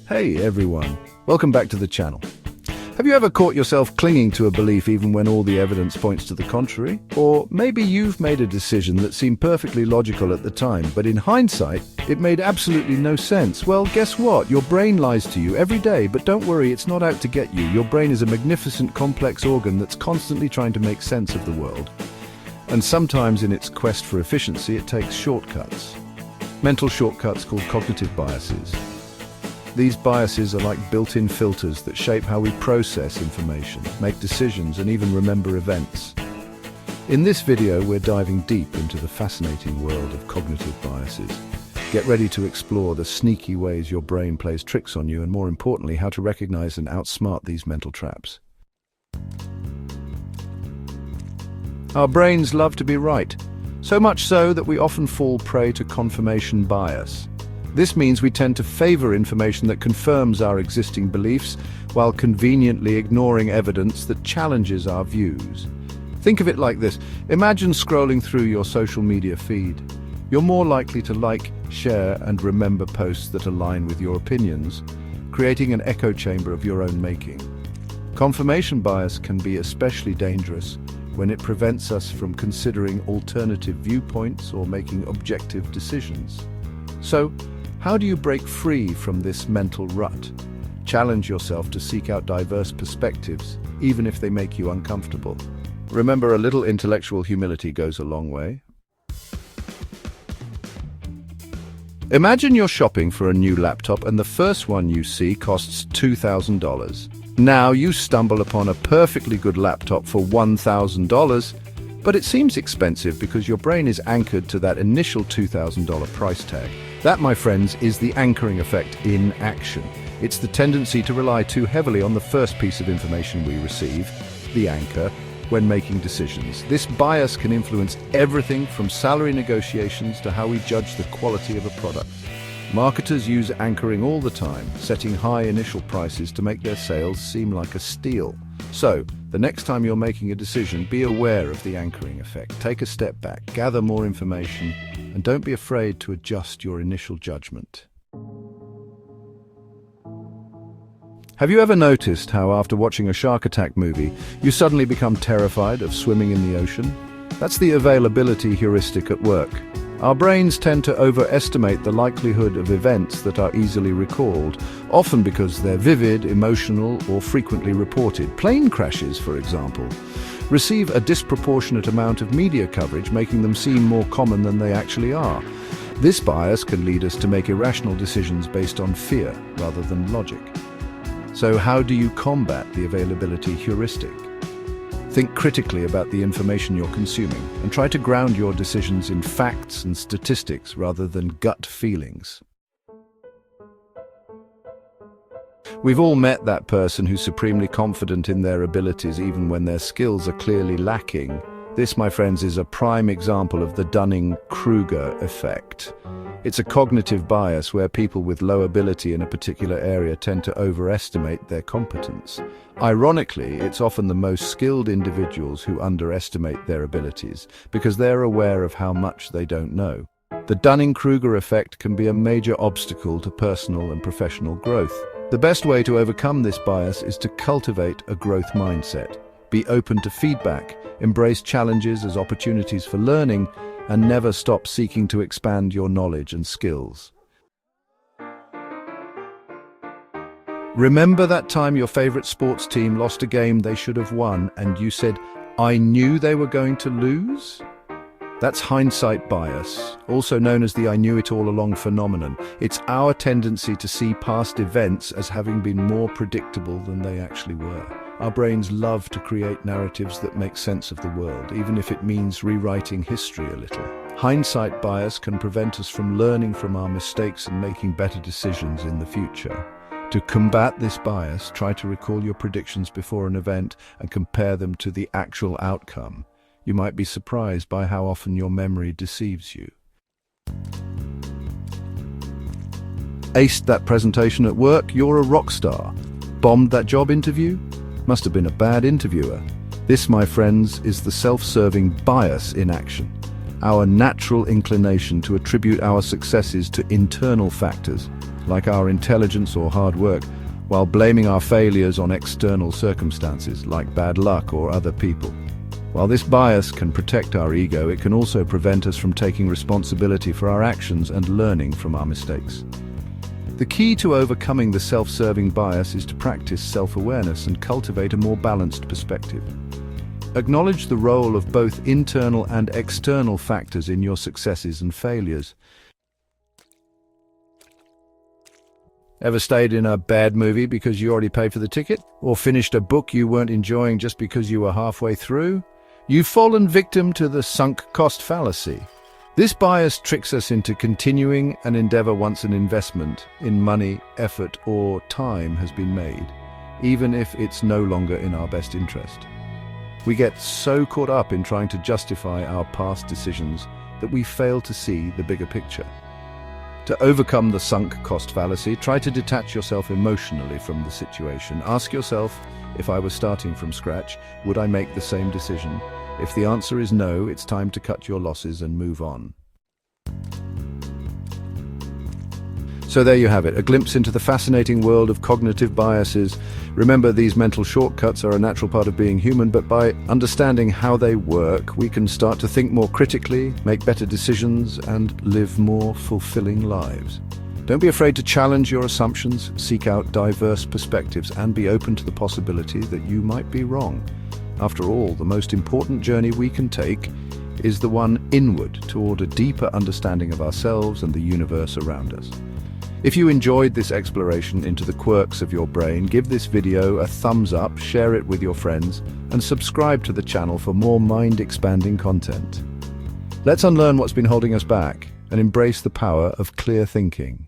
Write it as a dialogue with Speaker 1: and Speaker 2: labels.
Speaker 1: Hey everyone, welcome back to the channel. Have you ever caught yourself clinging to a belief even when all the evidence points to the contrary? Or maybe you've made a decision that seemed perfectly logical at the time, but in hindsight, it made absolutely no sense. Well, guess what? Your brain lies to you every day, but don't worry, it's not out to get you. Your brain is a magnificent, complex organ that's constantly trying to make sense of the world. And sometimes in its quest for efficiency, it takes shortcuts. Mental shortcuts called cognitive biases. These biases are like built-in filters that shape how we process information, make decisions, and even remember events. In this video, we're diving deep into the fascinating world of cognitive biases. Get ready to explore the sneaky ways your brain plays tricks on you, and more importantly, how to recognize and outsmart these mental traps. Our brains love to be right, so much so that we often fall prey to confirmation bias. This means we tend to favor information that confirms our existing beliefs while conveniently ignoring evidence that challenges our views. Think of it like this. Imagine scrolling through your social media feed. You're more likely to like, share, and remember posts that align with your opinions, creating an echo chamber of your own making. Confirmation bias can be especially dangerous when it prevents us from considering alternative viewpoints or making objective decisions. So, how do you break free from this mental rut? Challenge yourself to seek out diverse perspectives, even if they make you uncomfortable. Remember, a little intellectual humility goes a long way. Imagine you're shopping for a new laptop and the first one you see costs $2,000. Now you stumble upon a perfectly good laptop for $1,000, but it seems expensive because your brain is anchored to that initial $2,000 price tag. That, my friends, is the anchoring effect in action. It's the tendency to rely too heavily on the first piece of information we receive, the anchor, when making decisions. This bias can influence everything from salary negotiations to how we judge the quality of a product. Marketers use anchoring all the time, setting high initial prices to make their sales seem like a steal. So, the next time you're making a decision, be aware of the anchoring effect. Take a step back, gather more information, and don't be afraid to adjust your initial judgment. Have you ever noticed how after watching a shark attack movie, you suddenly become terrified of swimming in the ocean? That's the availability heuristic at work. Our brains tend to overestimate the likelihood of events that are easily recalled, often because they're vivid, emotional, or frequently reported. Plane crashes, for example, receive a disproportionate amount of media coverage, making them seem more common than they actually are. This bias can lead us to make irrational decisions based on fear rather than logic. So how do you combat the availability heuristic? Think critically about the information you're consuming and try to ground your decisions in facts and statistics rather than gut feelings. We've all met that person who's supremely confident in their abilities even when their skills are clearly lacking. This, my friends, is a prime example of the Dunning-Kruger effect. It's a cognitive bias where people with low ability in a particular area tend to overestimate their competence. Ironically, it's often the most skilled individuals who underestimate their abilities because they're aware of how much they don't know. The Dunning-Kruger effect can be a major obstacle to personal and professional growth. The best way to overcome this bias is to cultivate a growth mindset. Be open to feedback, embrace challenges as opportunities for learning, and never stop seeking to expand your knowledge and skills. Remember that time your favorite sports team lost a game they should have won and you said, "I knew they were going to lose"? That's hindsight bias, also known as the "I knew it all along" phenomenon. It's our tendency to see past events as having been more predictable than they actually were. Our brains love to create narratives that make sense of the world, even if it means rewriting history a little. Hindsight bias can prevent us from learning from our mistakes and making better decisions in the future. To combat this bias, try to recall your predictions before an event and compare them to the actual outcome. You might be surprised by how often your memory deceives you. Aced that presentation at work, you're a rock star. Bombed that job interview? Must have been a bad interviewer. This, my friends, is the self-serving bias in action. Our natural inclination to attribute our successes to internal factors. like our intelligence or hard work, while blaming our failures on external circumstances, like bad luck or other people. While this bias can protect our ego, it can also prevent us from taking responsibility for our actions and learning from our mistakes. The key to overcoming the self-serving bias is to practice self-awareness and cultivate a more balanced perspective. Acknowledge the role of both internal and external factors in your successes and failures. Ever stayed in a bad movie because you already paid for the ticket? Or finished a book you weren't enjoying just because you were halfway through? You've fallen victim to the sunk cost fallacy. This bias tricks us into continuing an endeavor once an investment in money, effort, or time has been made, even if it's no longer in our best interest. We get so caught up in trying to justify our past decisions that we fail to see the bigger picture. To overcome the sunk cost fallacy, try to detach yourself emotionally from the situation. Ask yourself, if I was starting from scratch, would I make the same decision? If the answer is no, it's time to cut your losses and move on. So there you have it, a glimpse into the fascinating world of cognitive biases. Remember, these mental shortcuts are a natural part of being human, but by understanding how they work, we can start to think more critically, make better decisions, and live more fulfilling lives. Don't be afraid to challenge your assumptions, seek out diverse perspectives, and be open to the possibility that you might be wrong. After all, the most important journey we can take is the one inward toward a deeper understanding of ourselves and the universe around us. If you enjoyed this exploration into the quirks of your brain, give this video a thumbs up, share it with your friends, and subscribe to the channel for more mind-expanding content. Let's unlearn what's been holding us back and embrace the power of clear thinking.